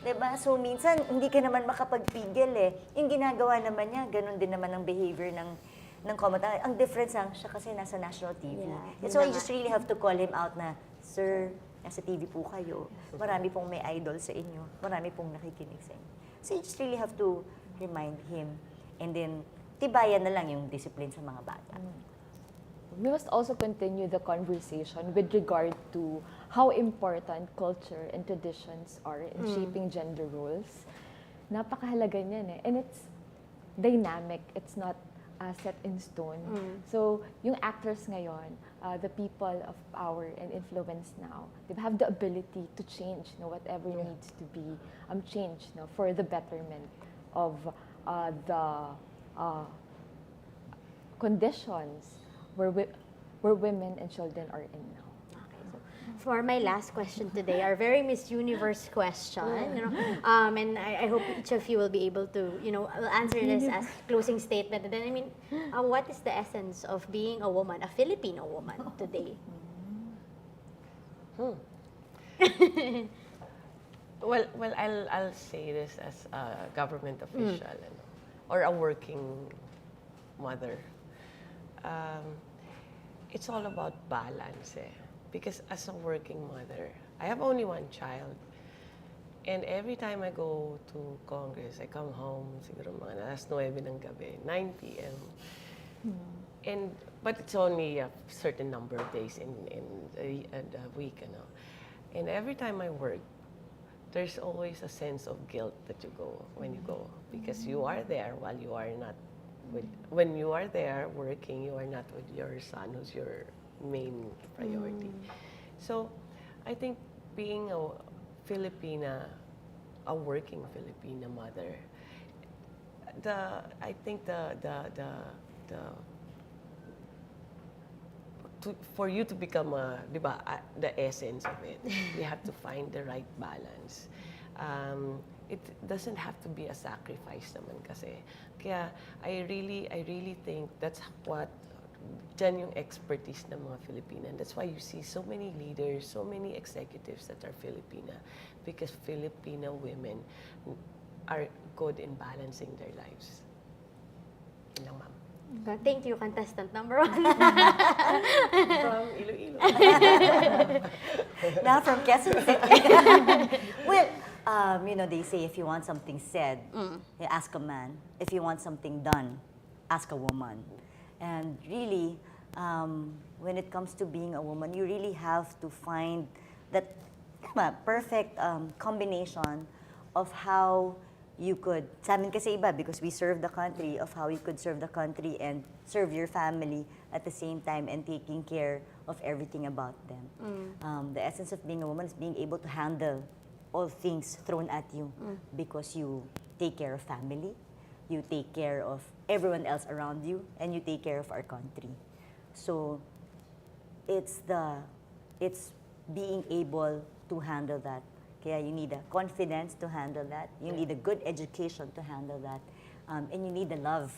Diba? So minsan, hindi ka naman makapagpigil eh. Yung ginagawa naman niya, ganun din naman ang behavior ng Kabataan. Ang difference lang, siya kasi nasa national TV. Yeah. So I just really have to call him out na, Sir, nasa TV po kayo. Marami pong may idol sa inyo. Marami pong nakikinig sa inyo. So you just really have to remind him. And then, tibayan na lang yung discipline sa mga bata. We must also continue the conversation with regard to how important culture and traditions are in shaping gender roles. Napakahalaga niyan eh. And it's dynamic. It's not set in stone. So, yung actors ngayon, the people of power and influence now, they have the ability to change whatever needs to be changed for the betterment of the conditions where women and children are in now. For my last question today, our very Miss Universe question, and I hope each of you will be able to, will answer this as closing statement. And then, I mean, what is the essence of being a woman, a Filipino woman today? Well, I'll say this as a government official or a working mother. It's all about balance eh. Because as a working mother, I have only one child. And every time I go to Congress, I come home, siguro mga alas 9 ng gabi, 9 p.m. But it's only a certain number of days in a week, And every time I work, there's always a sense of guilt that you go when you go. Because you are there while you are not when you are there working, you are not with your son, who's your main priority. So, I think being a Filipina, a working Filipina mother, for you to become the essence of it, you have to find the right balance. It doesn't have to be a sacrifice naman kasi. Kaya I really think that's what dyan yung expertise ng mga Filipina. And that's why you see so many leaders, so many executives that are Filipina, because Filipina women are good in balancing their lives. Yun lang, ma'am. Thank you, contestant number 1. From Iloilo. Now from Quezon City. Well, they say if you want something said, you ask a man. If you want something done, ask a woman. And really, when it comes to being a woman, you really have to find that perfect combination of how you could, sa amin kasi iba, because we serve the country, of how you could serve the country and serve your family at the same time and taking care of everything about them. The essence of being a woman is being able to handle all things thrown at you because you take care of family, you take care of everyone else around you, and you take care of our country. So it's being able to handle that. Kaya you need a confidence to handle that. You need a good education to handle that. And you need the love,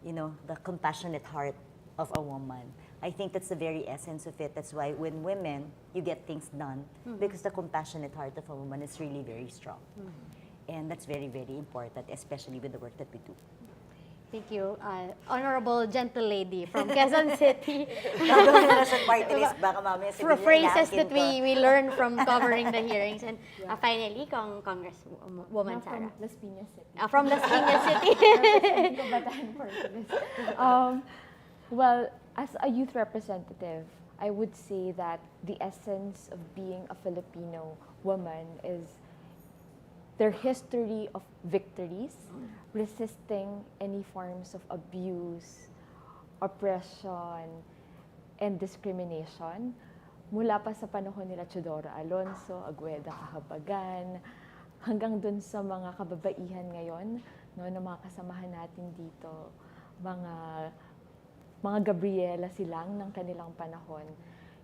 the compassionate heart of a woman. I think that's the very essence of it. That's why when women, you get things done because the compassionate heart of a woman is really very strong. And that's very, very important, especially with the work that we do. Thank you, Honorable Gentle Lady from Quezon City. Bagong Henerasyon party list, baka mamaya For sabihin phrases niya, that we learn from covering the hearings. And finally, Congresswoman Sarah. From Las Piñas City. From Las Piñas City. Kabataan party list. Well, as a youth representative, I would say that the essence of being a Filipino woman is their history of victories, resisting any forms of abuse, oppression, and discrimination mula pa sa panahon nila Teodoro Alonso, Agueda Cahabagan, hanggang dun sa mga kababaihan ngayon, no, na mga kasamahan natin dito, mga Gabriela silang ng kanilang panahon.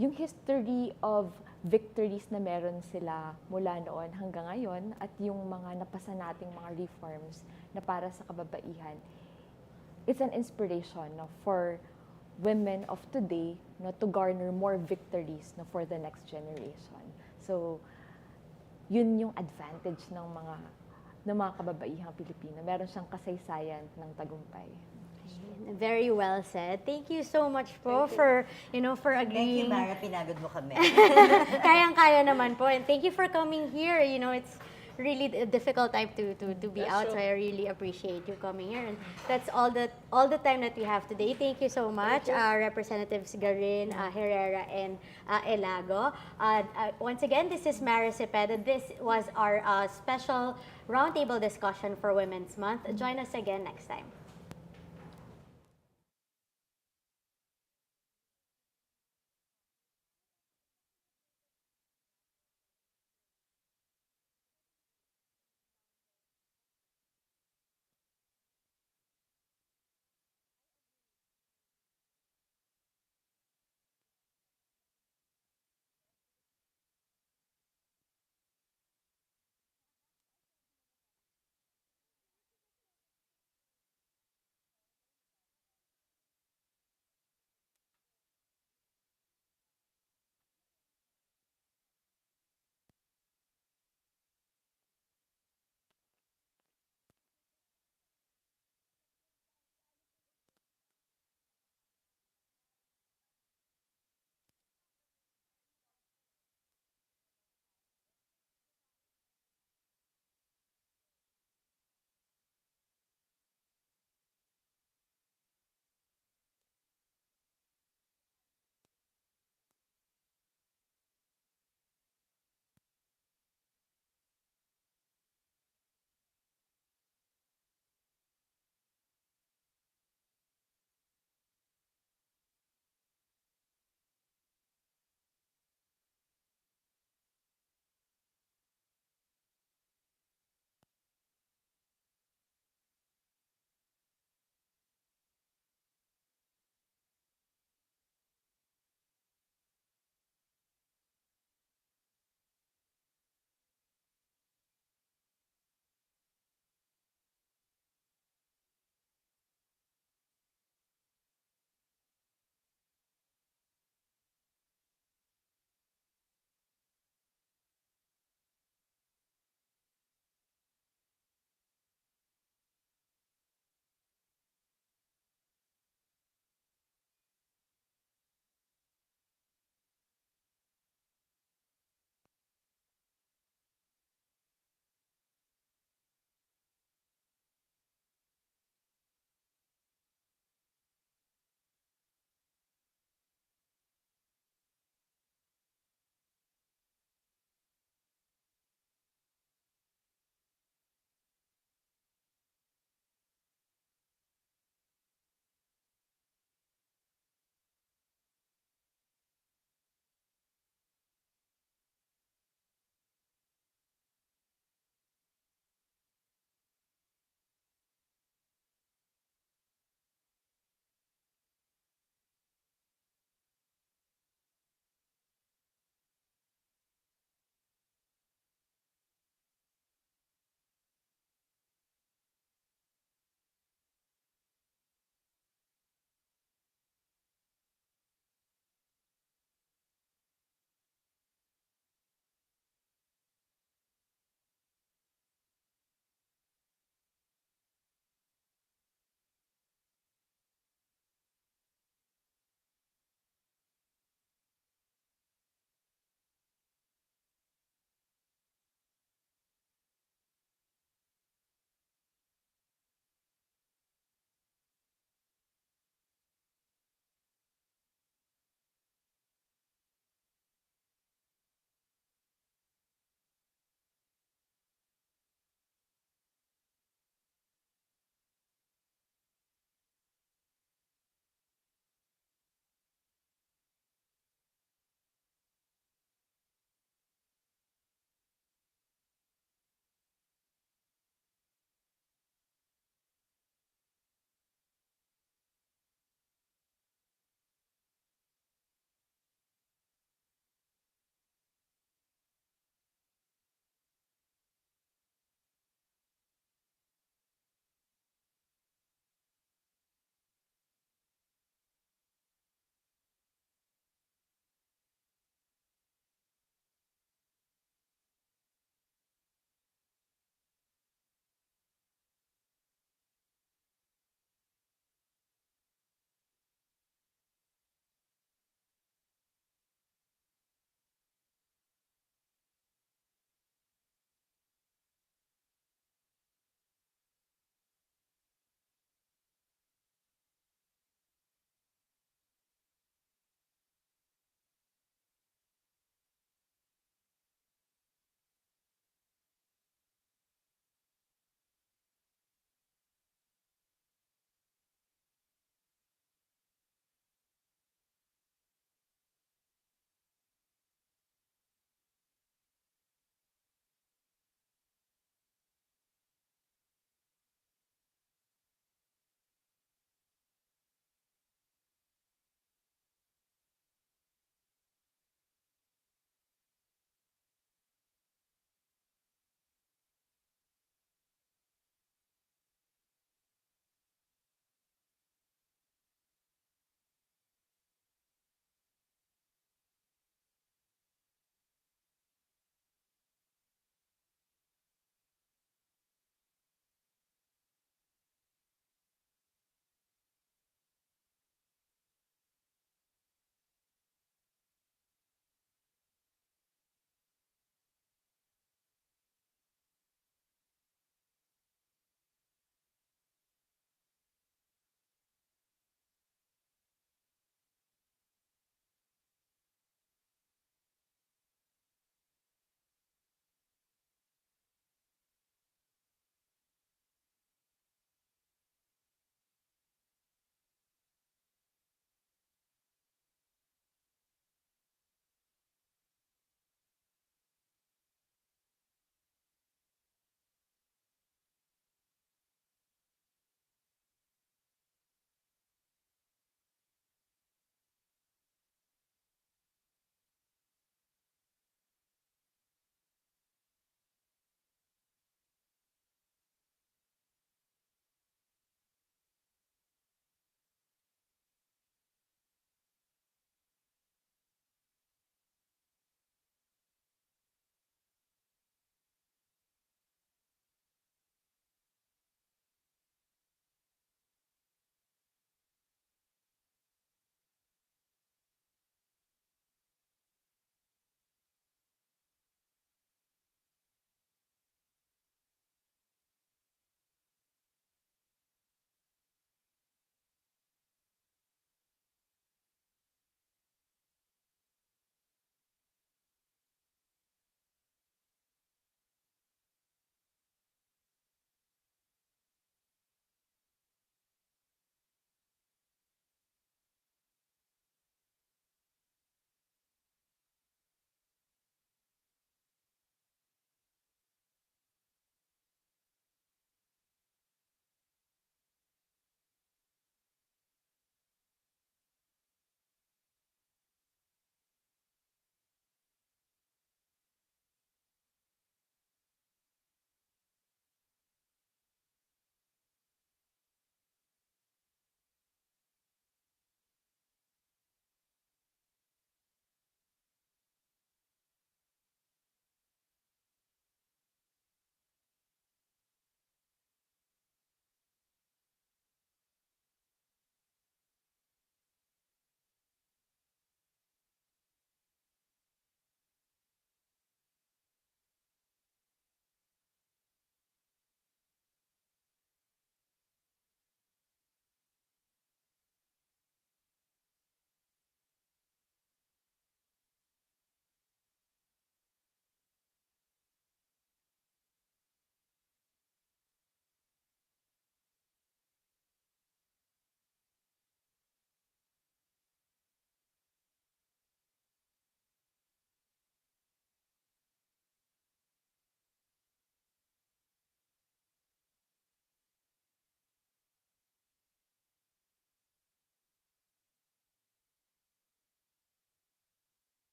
Yung history of victories na meron sila mula noon hanggang ngayon at yung mga napasa nating mga reforms na para sa kababaihan, it's an inspiration, no, for women of today, no, to garner more victories, no, for the next generation. So, yun yung advantage ng mga kababaihang Pilipino. Meron siyang kasaysayan ng tagumpay. Very well said. Thank you so much po for, for Thank you, agreeing. Mara. Pinagod mo kami. Kayang-kaya naman po. And thank you for coming here. It's really a difficult time to be That's out, true. so I really appreciate you coming here. And that's all the time that we have today. Thank you so much, Representatives Garin, Herrera, and Elago. Once again, this is Mara Cepeda. This was our special roundtable discussion for Women's Month. Join us again next time.